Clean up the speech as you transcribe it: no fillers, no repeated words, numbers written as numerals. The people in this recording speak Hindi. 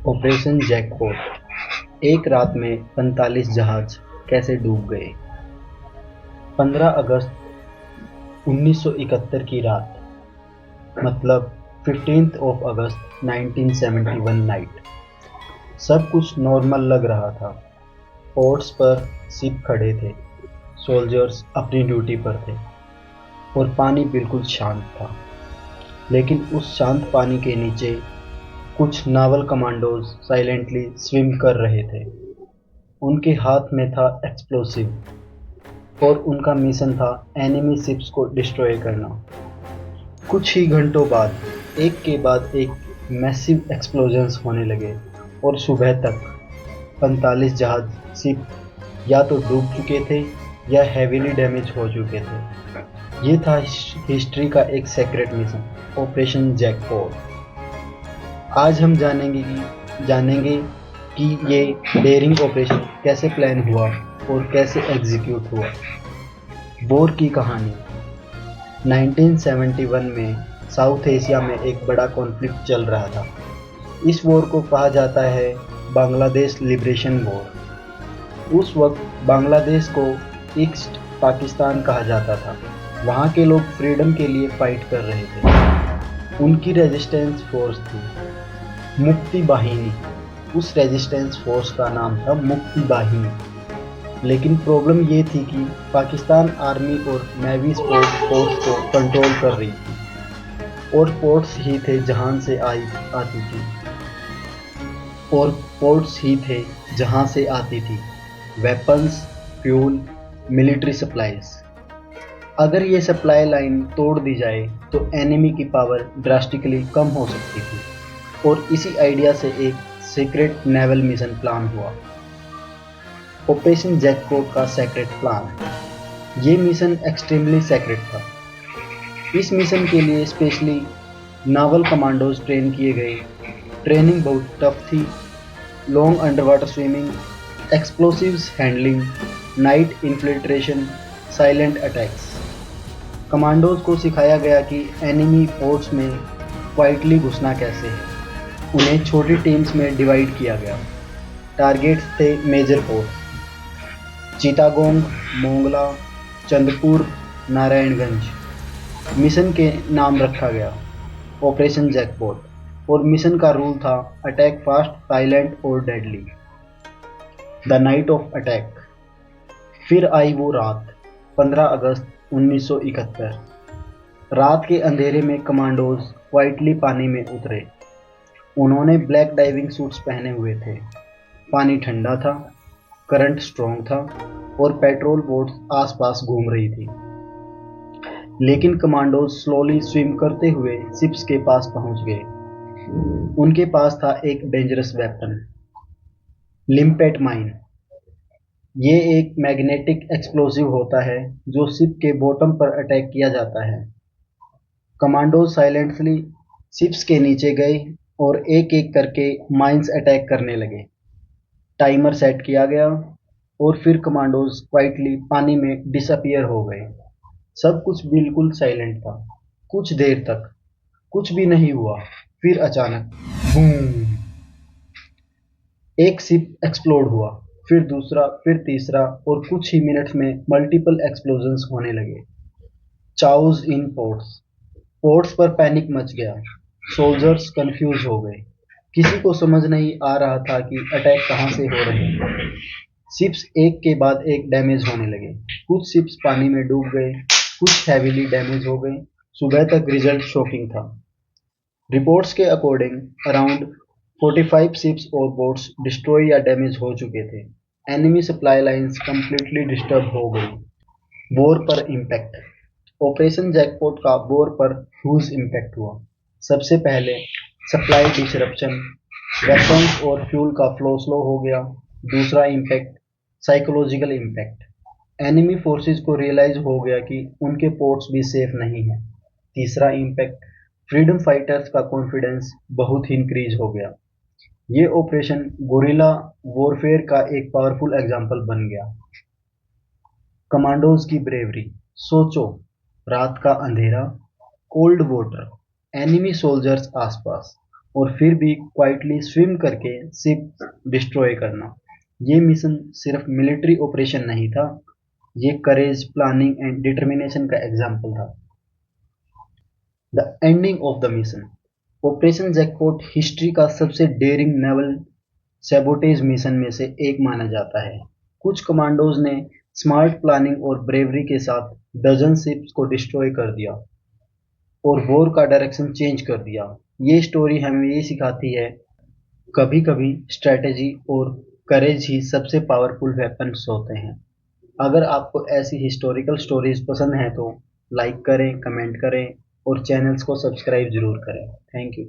Operation jackpot. एक रात में 45 जहाज कैसे डूब गए। 15 अगस्त 1971 की रात, मतलब 15th ऑफ अगस्त 1971 नाइट। सब कुछ नॉर्मल लग रहा था। पोर्ट्स पर शिप खड़े थे, सोल्जर्स अपनी ड्यूटी पर थे और पानी बिल्कुल शांत था। लेकिन उस शांत पानी के नीचे कुछ नावल कमांडोज साइलेंटली स्विम कर रहे थे। उनके हाथ में था एक्सप्लोसिव और उनका मिशन था एनिमी शिप्स को डिस्ट्रॉय करना। कुछ ही घंटों बाद एक के बाद एक मैसिव एक्सप्लोजन्स होने लगे और सुबह तक 45 जहाज शिप या तो डूब चुके थे या हेवीली डैमेज हो चुके थे। ये था हिस्ट्री का एक सीक्रेट मिशन, ऑपरेशन जैकपॉट। आज हम जानेंगे कि ये डेयरिंग ऑपरेशन कैसे प्लान हुआ और कैसे एग्जीक्यूट हुआ। वॉर की कहानी। 1971 में साउथ एशिया में एक बड़ा कॉन्फ्लिक्ट चल रहा था। इस वॉर को कहा जाता है बांग्लादेश लिबरेशन वॉर। उस वक्त बांग्लादेश को ईस्ट पाकिस्तान कहा जाता था। वहाँ के लोग फ्रीडम के लिए फाइट कर रहे थे। उनकी रेजिस्टेंस फोर्स थी मुक्ति बाहिनी। उस रेजिस्टेंस फोर्स का नाम था मुक्ति बाहिनी। लेकिन प्रॉब्लम ये थी कि पाकिस्तान आर्मी और नेवी फोर्स को कंट्रोल कर रही थी और पोर्ट्स ही थे जहां से आती थी वेपन्स, फ्यूल, मिलिट्री सप्लाईज। अगर ये सप्लाई लाइन तोड़ दी जाए तो एनिमी की पावर ड्रास्टिकली कम हो सकती थी और इसी आइडिया से एक सीक्रेट नेवल मिशन प्लान हुआ, ऑपरेशन जैकपॉट का सीक्रेट प्लान। ये मिशन एक्सट्रीमली सीक्रेट था। इस मिशन के लिए स्पेशली नावल कमांडोज ट्रेन किए गए। ट्रेनिंग बहुत टफ थी। Long under water swimming, explosives handling, night infiltration, silent attacks. Commandos को सिखाया गया कि एनिमी फोर्स में क्वाइटली घुसना कैसे है। उन्हें छोटी टीम्स में डिवाइड किया गया। टारगेट्स थे major ports Chittagong, Mongla, Chandpur, Narayanganj. Mission के नाम रखा गया ऑपरेशन जैकपॉट और मिशन का रूल था अटैक फास्ट, साइलेंट और deadly. The night of attack. फिर आई वो रात, 15 अगस्त 1971। रात के अंधेरे में कमांडोज क्वाइटली पानी में उतरे। उन्होंने ब्लैक डाइविंग सूट्स पहने हुए थे। पानी ठंडा था, करंट स्ट्रॉन्ग था और पेट्रोल बोट्स आसपास घूम रही थी। लेकिन कमांडोज स्लोली स्विम करते हुए शिप्स के पास पहुंच गए। उनके पास था एक डेंजरस वेपन, लिम्पेट माइन। ये एक मैग्नेटिक एक्सप्लोसिव होता है जो शिप के बॉटम पर अटैक किया जाता है। कमांडोज साइलेंटली शिप्स के नीचे गए और एक एक करके माइंस अटैक करने लगे। टाइमर सेट किया गया और फिर कमांडोज क्वाइटली पानी में डिसअपियर हो गए। सब कुछ बिल्कुल साइलेंट था। कुछ देर तक कुछ भी नहीं हुआ। फिर अचानक बूम! एक शिप एक्सप्लोड हुआ, फिर दूसरा, फिर तीसरा और कुछ ही मिनट्स में मल्टीपल एक्सप्लोजन्स होने लगे। चाउज इन पोर्ट्स। पोर्ट्स पर पैनिक मच गया। सोल्जर्स कंफ्यूज हो गए। किसी को समझ नहीं आ रहा था कि अटैक कहां से हो रहे हैं। शिप्स एक के बाद एक डैमेज होने लगे। कुछ शिप्स पानी में डूब गए, कुछ हैवीली डैमेज हो गए। सुबह तक रिजल्ट शॉकिंग था। रिपोर्ट्स के अकॉर्डिंग अराउंड 45 शिप्स और बोट्स डिस्ट्रॉय या डैमेज हो चुके थे। Enemy supply lines completely disturb हो गई। वॉर पर इम्पैक्ट। ऑपरेशन जैकपॉट का वॉर पर ह्यूज इम्पैक्ट हुआ। सबसे पहले सप्लाई डिसरप्शन, वेपन्स और फ्यूल का फ्लो स्लो हो गया। दूसरा impact psychological impact. Enemy forces को रियलाइज हो गया कि उनके पोर्ट्स भी सेफ नहीं हैं। तीसरा इम्पैक्ट फ्रीडम फाइटर्स का कॉन्फिडेंस बहुत ही इंक्रीज हो गया। ये ऑपरेशन गोरिल्ला वॉरफेयर का एक पावरफुल एग्जाम्पल बन गया। कमांडोज की ब्रेवरी। सोचो, रात का अंधेरा, कोल्ड वाटर, एनिमी सोल्जर्स आसपास, और फिर भी क्वाइटली स्विम करके शिप डिस्ट्रॉय करना। ये मिशन सिर्फ मिलिट्री ऑपरेशन नहीं था, ये करेज, प्लानिंग एंड डिटर्मिनेशन का एग्जाम्पल था। The ending of the mission. Operation jackpot history का सबसे डेयरिंग नेवल सैबोटेज मिशन में से एक माना जाता है। कुछ कमांडोज ने स्मार्ट प्लानिंग और ब्रेवरी के साथ डजन शिप्स को डिस्ट्रॉय कर दिया और वॉर का डायरेक्शन चेंज कर दिया। ये स्टोरी हमें ये सिखाती है, कभी कभी स्ट्रेटेजी और करेज ही सबसे पावरफुल वेपन्स होते हैं। अगर आपको ऐसी हिस्टोरिकल स्टोरीज पसंद हैं तो लाइक करें, कमेंट करें और चैनल्स को सब्सक्राइब जरूर करें। Thank you.